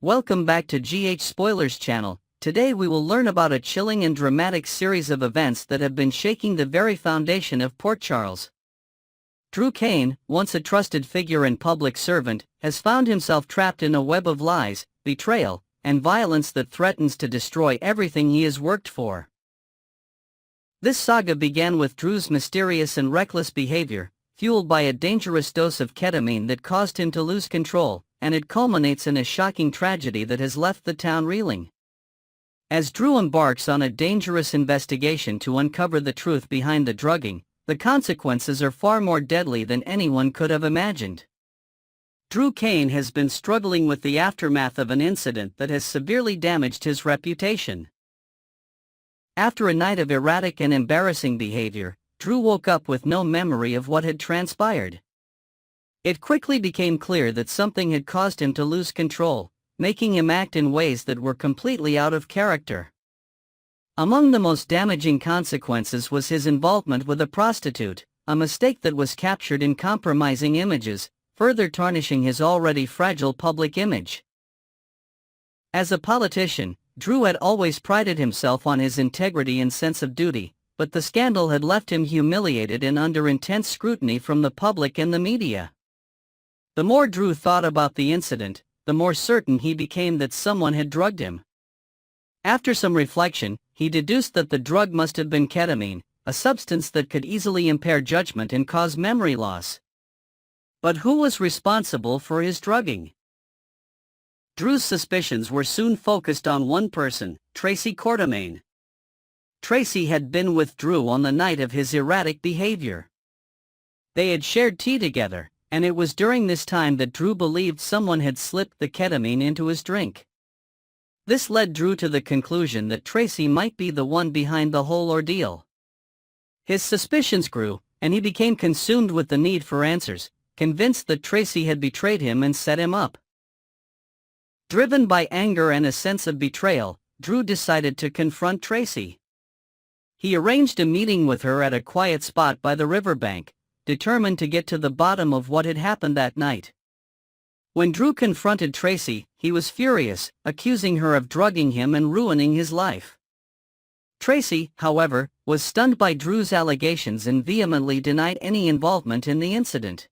Welcome back to GH Spoilers channel. Today we will learn about a chilling and dramatic series of events that have been shaking the very foundation of Port Charles. Drew Cain, once a trusted figure and public servant, has found himself trapped in a web of lies, betrayal, and violence that threatens to destroy everything he has worked for. This saga began with Drew's mysterious and reckless behavior, fueled by a dangerous dose of ketamine that caused him to lose control, and it culminates in a shocking tragedy that has left the town reeling. As Drew embarks on a dangerous investigation to uncover the truth behind the drugging, the consequences are far more deadly than anyone could have imagined. Drew Cain has been struggling with the aftermath of an incident that has severely damaged his reputation. After a night of erratic and embarrassing behavior, Drew woke up with no memory of what had transpired. It quickly became clear that something had caused him to lose control, making him act in ways that were completely out of character. Among the most damaging consequences was his involvement with a prostitute, a mistake that was captured in compromising images, further tarnishing his already fragile public image. As a politician, Drew had always prided himself on his integrity and sense of duty, but the scandal had left him humiliated and under intense scrutiny from the public and the media. The more Drew thought about the incident, the more certain he became that someone had drugged him. After some reflection, he deduced that the drug must have been ketamine, a substance that could easily impair judgment and cause memory loss. But who was responsible for his drugging? Drew's suspicions were soon focused on one person, Tracy. Tracy had been with Drew on the night of his erratic behavior. They had shared tea together, and it was during this time that Drew believed someone had slipped the ketamine into his drink. This led Drew to the conclusion that Tracy might be the one behind the whole ordeal. His suspicions grew, and he became consumed with the need for answers, convinced that Tracy had betrayed him and set him up. Driven by anger and a sense of betrayal, Drew decided to confront Tracy. He arranged a meeting with her at a quiet spot by the riverbank, determined to get to the bottom of what had happened that night. When Drew confronted Tracy, he was furious, accusing her of drugging him and ruining his life. Tracy, however, was stunned by Drew's allegations and vehemently denied any involvement in the incident.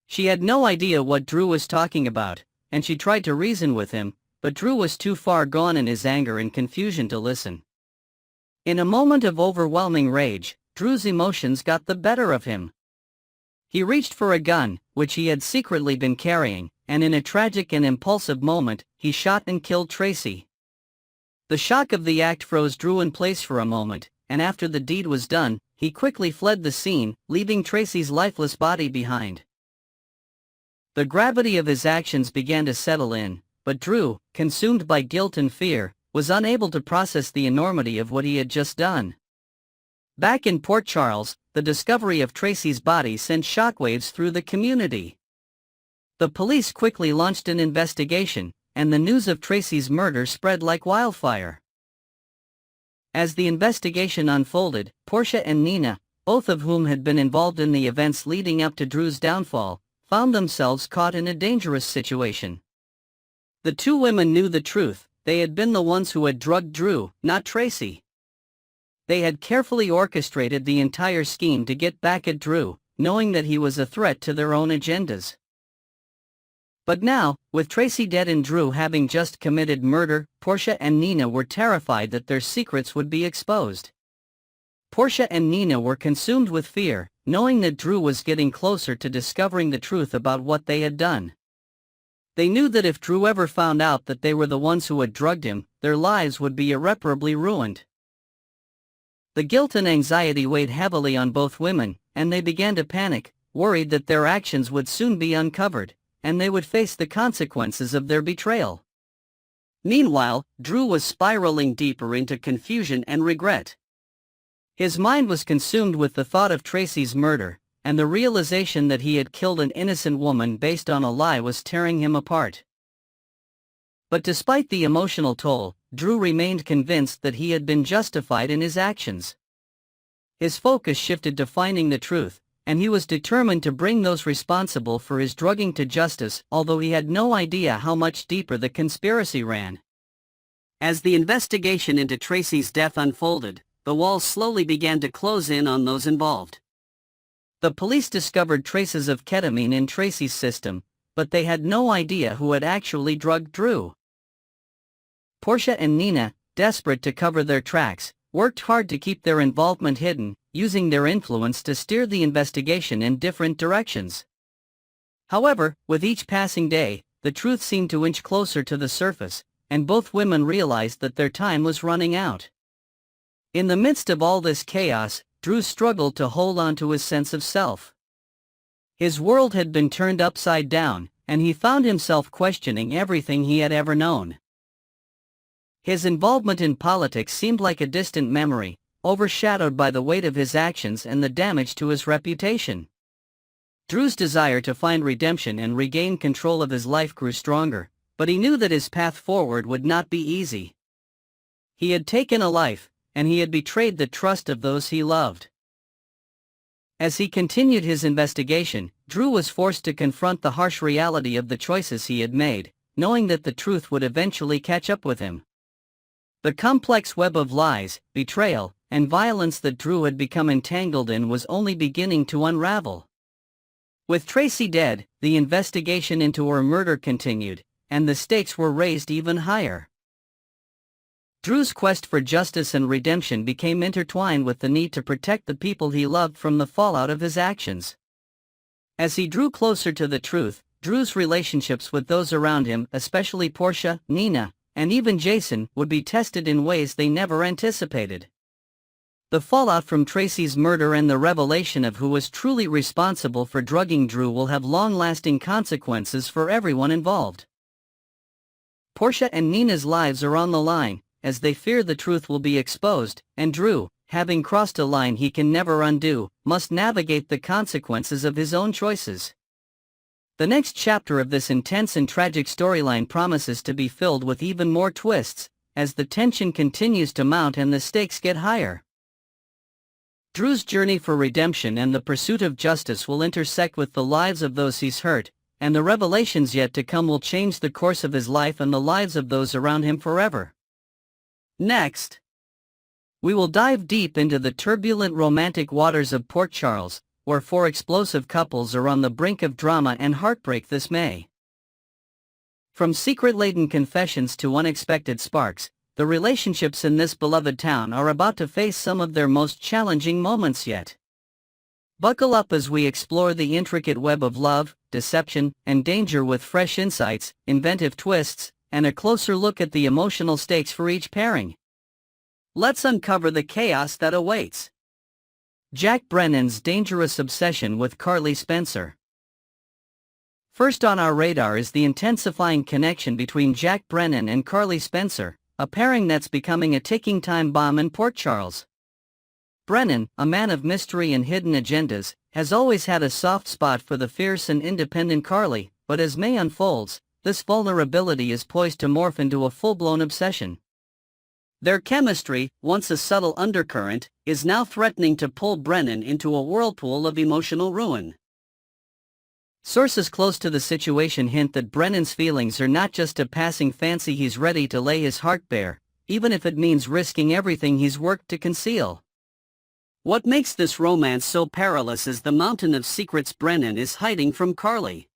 She had no idea what Drew was talking about, and she tried to reason with him, but Drew was too far gone in his anger and confusion to listen. In a moment of overwhelming rage, Drew's emotions got the better of him. He reached for a gun, which he had secretly been carrying, and in a tragic and impulsive moment, he shot and killed Tracy. The shock of the act froze Drew in place for a moment, and after the deed was done, he quickly fled the scene, leaving Tracy's lifeless body behind. The gravity of his actions began to settle in, but Drew, consumed by guilt and fear, was unable to process the enormity of what he had just done. Back in Port Charles, the discovery of Tracy's body sent shockwaves through the community. The police quickly launched an investigation, and the news of Tracy's murder spread like wildfire. As the investigation unfolded, Portia and Nina, both of whom had been involved in the events leading up to Drew's downfall, found themselves caught in a dangerous situation. The two women knew the truth: they had been the ones who had drugged Drew, not Tracy. They had carefully orchestrated the entire scheme to get back at Drew, knowing that he was a threat to their own agendas. But now, with Tracy dead and Drew having just committed murder, Portia and Nina were terrified that their secrets would be exposed. Portia and Nina were consumed with fear, knowing that Drew was getting closer to discovering the truth about what they had done. They knew that if Drew ever found out that they were the ones who had drugged him, their lives would be irreparably ruined. The guilt and anxiety weighed heavily on both women, and they began to panic, worried that their actions would soon be uncovered, and they would face the consequences of their betrayal. Meanwhile, Drew was spiraling deeper into confusion and regret. His mind was consumed with the thought of Tracy's murder, and the realization that he had killed an innocent woman based on a lie was tearing him apart. But despite the emotional toll, Drew remained convinced that he had been justified in his actions. His focus shifted to finding the truth, and he was determined to bring those responsible for his drugging to justice, although he had no idea how much deeper the conspiracy ran. As the investigation into Tracy's death unfolded, the walls slowly began to close in on those involved. The police discovered traces of ketamine in Tracy's system, but they had no idea who had actually drugged Drew. Portia and Nina, desperate to cover their tracks, worked hard to keep their involvement hidden, using their influence to steer the investigation in different directions. However, with each passing day, the truth seemed to inch closer to the surface, and both women realized that their time was running out. In the midst of all this chaos, Drew struggled to hold on to his sense of self. His world had been turned upside down, and he found himself questioning everything he had ever known. His involvement in politics seemed like a distant memory, overshadowed by the weight of his actions and the damage to his reputation. Drew's desire to find redemption and regain control of his life grew stronger, but he knew that his path forward would not be easy. He had taken a life, and he had betrayed the trust of those he loved. As he continued his investigation, Drew was forced to confront the harsh reality of the choices he had made, knowing that the truth would eventually catch up with him. The complex web of lies, betrayal, and violence that Drew had become entangled in was only beginning to unravel. With Tracy dead, the investigation into her murder continued, and the stakes were raised even higher. Drew's quest for justice and redemption became intertwined with the need to protect the people he loved from the fallout of his actions. As he drew closer to the truth, Drew's relationships with those around him, especially Portia, Nina, and even Jason, would be tested in ways they never anticipated. The fallout from Tracy's murder and the revelation of who was truly responsible for drugging Drew will have long-lasting consequences for everyone involved. Portia and Nina's lives are on the line, as they fear the truth will be exposed, and Drew, having crossed a line he can never undo, must navigate the consequences of his own choices. The next chapter of this intense and tragic storyline promises to be filled with even more twists, as the tension continues to mount and the stakes get higher. Drew's journey for redemption and the pursuit of justice will intersect with the lives of those he's hurt, and the revelations yet to come will change the course of his life and the lives of those around him forever. Next, we will dive deep into the turbulent romantic waters of Port Charles, where four explosive couples are on the brink of drama and heartbreak this May. From secret-laden confessions to unexpected sparks, the relationships in this beloved town are about to face some of their most challenging moments yet. Buckle up as we explore the intricate web of love, deception, and danger with fresh insights, inventive twists, and a closer look at the emotional stakes for each pairing. Let's uncover the chaos that awaits. Jack Brennan's dangerous obsession with Carly Spencer. First on our radar is the intensifying connection between Jack Brennan and Carly Spencer, a pairing that's becoming a ticking time bomb in Port Charles. Brennan, a man of mystery and hidden agendas, has always had a soft spot for the fierce and independent Carly, but as May unfolds, this vulnerability is poised to morph into a full-blown obsession. Their chemistry, once a subtle undercurrent, is now threatening to pull Brennan into a whirlpool of emotional ruin. Sources close to the situation hint that Brennan's feelings are not just a passing fancy he's ready to lay his heart bare, even if it means risking everything he's worked to conceal. What makes this romance so perilous is the mountain of secrets Brennan is hiding from Carly.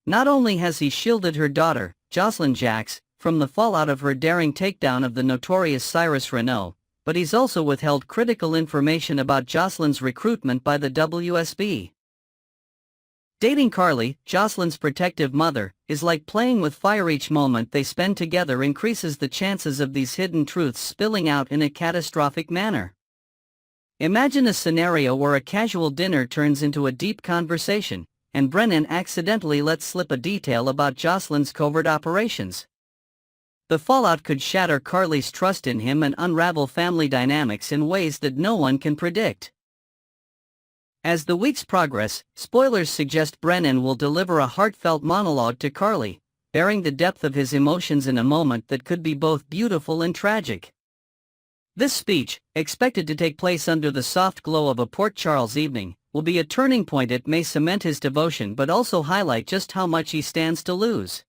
Not only has he shielded her daughter, Jocelyn Jacks, from the fallout of her daring takedown of the notorious Cyrus Renault, but he's also withheld critical information about Jocelyn's recruitment by the WSB. Dating Carly, Jocelyn's protective mother, is like playing with fire. Each moment they spend together increases the chances of these hidden truths spilling out in a catastrophic manner. Imagine a scenario where a casual dinner turns into a deep conversation, and Brennan accidentally lets slip a detail about Jocelyn's covert operations. The fallout could shatter Carly's trust in him and unravel family dynamics in ways that no one can predict. As the weeks progress, spoilers suggest Brennan will deliver a heartfelt monologue to Carly, bearing the depth of his emotions in a moment that could be both beautiful and tragic. This speech, expected to take place under the soft glow of a Port Charles evening, will be a turning point. It may cement his devotion but also highlight just how much he stands to lose.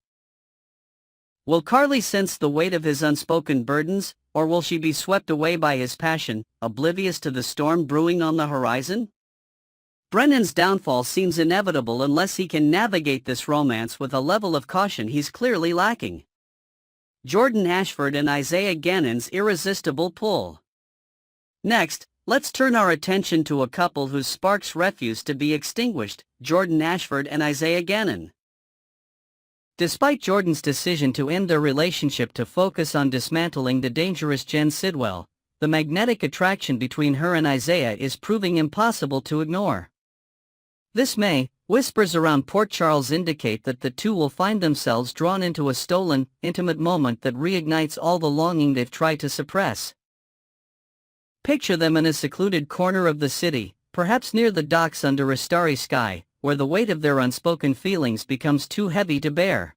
Will Carly sense the weight of his unspoken burdens, or will she be swept away by his passion, oblivious to the storm brewing on the horizon? Brennan's downfall seems inevitable unless he can navigate this romance with a level of caution he's clearly lacking. Jordan Ashford and Isaiah Gannon's irresistible pull. Next, let's turn our attention to a couple whose sparks refuse to be extinguished, Jordan Ashford and Isaiah Gannon. Despite Jordan's decision to end their relationship to focus on dismantling the dangerous Jen Sidwell, the magnetic attraction between her and Isaiah is proving impossible to ignore. This May, whispers around Port Charles indicate that the two will find themselves drawn into a stolen, intimate moment that reignites all the longing they've tried to suppress. Picture them in a secluded corner of the city, perhaps near the docks under a starry sky, where the weight of their unspoken feelings becomes too heavy to bear.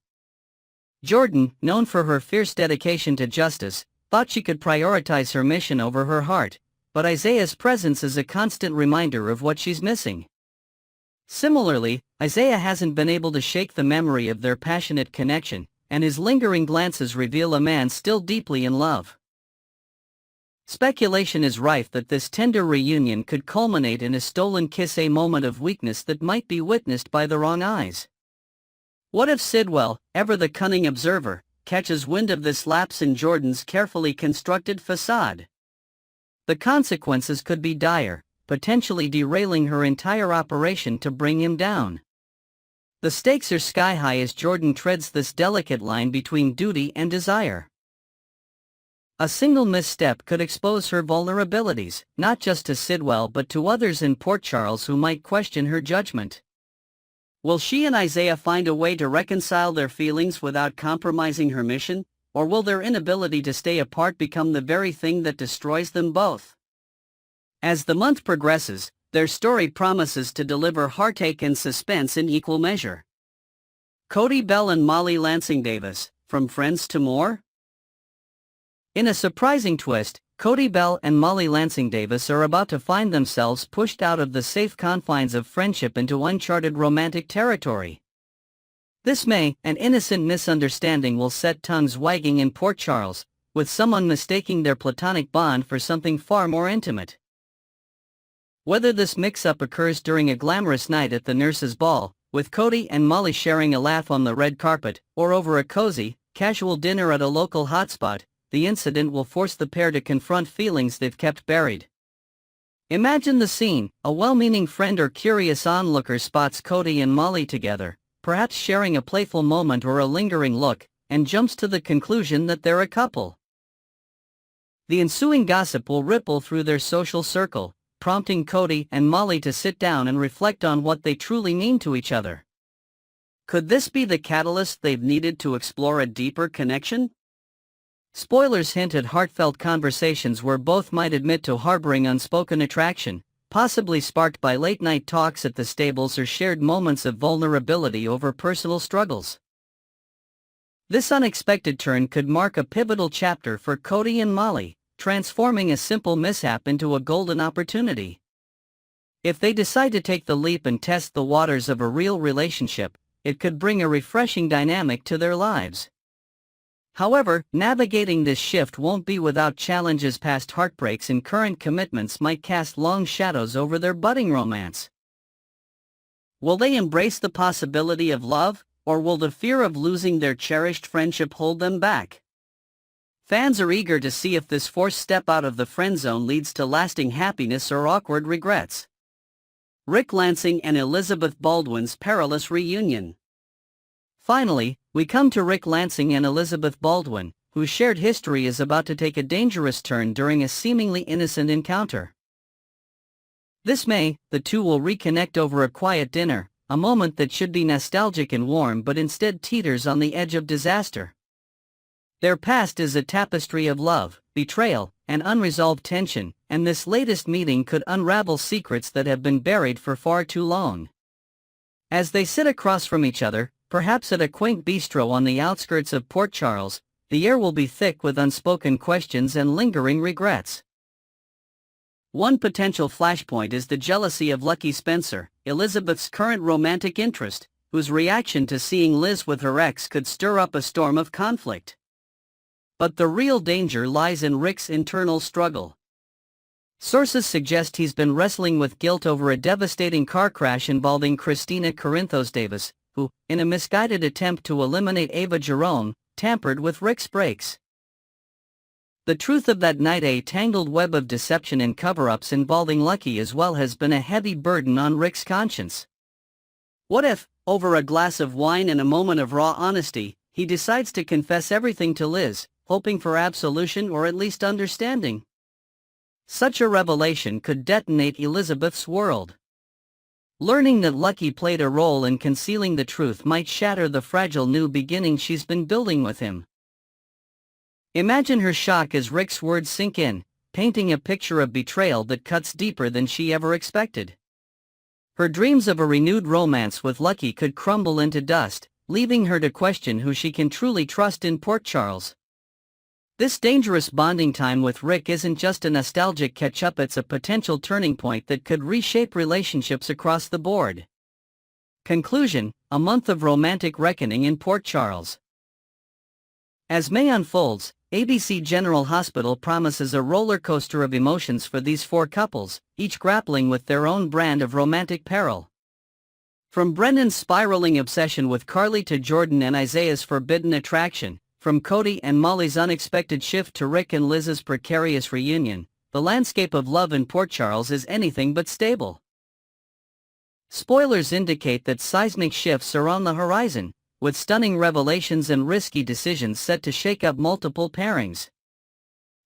Jordan, known for her fierce dedication to justice, thought she could prioritize her mission over her heart, but Isaiah's presence is a constant reminder of what she's missing. Similarly, Isaiah hasn't been able to shake the memory of their passionate connection, and his lingering glances reveal a man still deeply in love. Speculation is rife that this tender reunion could culminate in a stolen kiss, a moment of weakness that might be witnessed by the wrong eyes. What if Sidwell, ever the cunning observer, catches wind of this lapse in Jordan's carefully constructed facade? The consequences could be dire, potentially derailing her entire operation to bring him down. The stakes are sky high as Jordan treads this delicate line between duty and desire. A single misstep could expose her vulnerabilities, not just to Sidwell but to others in Port Charles who might question her judgment. Will she and Isaiah find a way to reconcile their feelings without compromising her mission, or will their inability to stay apart become the very thing that destroys them both? As the month progresses, their story promises to deliver heartache and suspense in equal measure. Cody Bell and Molly Lansing Davis, from friends to more? In a surprising twist, Cody Bell and Molly Lansing Davis are about to find themselves pushed out of the safe confines of friendship into uncharted romantic territory. This May, an innocent misunderstanding will set tongues wagging in Port Charles, with someone mistaking their platonic bond for something far more intimate. Whether this mix-up occurs during a glamorous night at the nurses' ball, with Cody and Molly sharing a laugh on the red carpet, or over a cozy, casual dinner at a local hotspot, the incident will force the pair to confront feelings they've kept buried. Imagine the scene: a well-meaning friend or curious onlooker spots Cody and Molly together, perhaps sharing a playful moment or a lingering look, and jumps to the conclusion that they're a couple. The ensuing gossip will ripple through their social circle, prompting Cody and Molly to sit down and reflect on what they truly mean to each other. Could this be the catalyst they've needed to explore a deeper connection? Spoilers hint at heartfelt conversations where both might admit to harboring unspoken attraction, possibly sparked by late-night talks at the stables or shared moments of vulnerability over personal struggles. This unexpected turn could mark a pivotal chapter for Cody and Molly, transforming a simple mishap into a golden opportunity. If they decide to take the leap and test the waters of a real relationship, it could bring a refreshing dynamic to their lives. However, navigating this shift won't be without challenges. Past heartbreaks and current commitments might cast long shadows over their budding romance. Will they embrace the possibility of love, or will the fear of losing their cherished friendship hold them back? Fans are eager to see if this forced step out of the friend zone leads to lasting happiness or awkward regrets. Rick Lansing and Elizabeth Baldwin's perilous reunion. Finally, we come to Rick Lansing and Elizabeth Baldwin, whose shared history is about to take a dangerous turn during a seemingly innocent encounter. This May, the two will reconnect over a quiet dinner, a moment that should be nostalgic and warm but instead teeters on the edge of disaster. Their past is a tapestry of love, betrayal, and unresolved tension, and this latest meeting could unravel secrets that have been buried for far too long. As they sit across from each other, perhaps at a quaint bistro on the outskirts of Port Charles, the air will be thick with unspoken questions and lingering regrets. One potential flashpoint is the jealousy of Lucky Spencer, Elizabeth's current romantic interest, whose reaction to seeing Liz with her ex could stir up a storm of conflict. But the real danger lies in Rick's internal struggle. Sources suggest he's been wrestling with guilt over a devastating car crash involving Christina Corinthos Davis, who, in a misguided attempt to eliminate Ava Jerome, tampered with Rick's brakes. The truth of that night, a tangled web of deception and cover-ups involving Lucky as well, has been a heavy burden on Rick's conscience. What if, over a glass of wine and a moment of raw honesty, he decides to confess everything to Liz, hoping for absolution or at least understanding? Such a revelation could detonate Elizabeth's world. Learning that Lucky played a role in concealing the truth might shatter the fragile new beginning she's been building with him. Imagine her shock as Rick's words sink in, painting a picture of betrayal that cuts deeper than she ever expected. Her dreams of a renewed romance with Lucky could crumble into dust, leaving her to question who she can truly trust in Port Charles. This dangerous bonding time with Rick isn't just a nostalgic catch-up, it's a potential turning point that could reshape relationships across the board. Conclusion: a month of romantic reckoning in Port Charles. As May unfolds, ABC General Hospital promises a roller coaster of emotions for these four couples, each grappling with their own brand of romantic peril. From Brendan's spiraling obsession with Carly to Jordan and Isaiah's forbidden attraction, from Cody and Molly's unexpected shift to Rick and Liz's precarious reunion, the landscape of love in Port Charles is anything but stable. Spoilers indicate that seismic shifts are on the horizon, with stunning revelations and risky decisions set to shake up multiple pairings.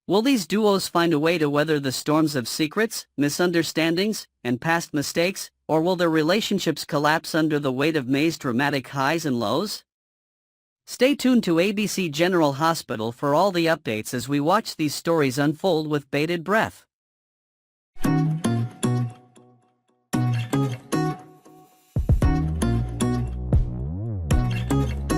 Will these duos find a way to weather the storms of secrets, misunderstandings, and past mistakes, or will their relationships collapse under the weight of May's dramatic highs and lows? Stay tuned to ABC General Hospital for all the updates as we watch these stories unfold with bated breath.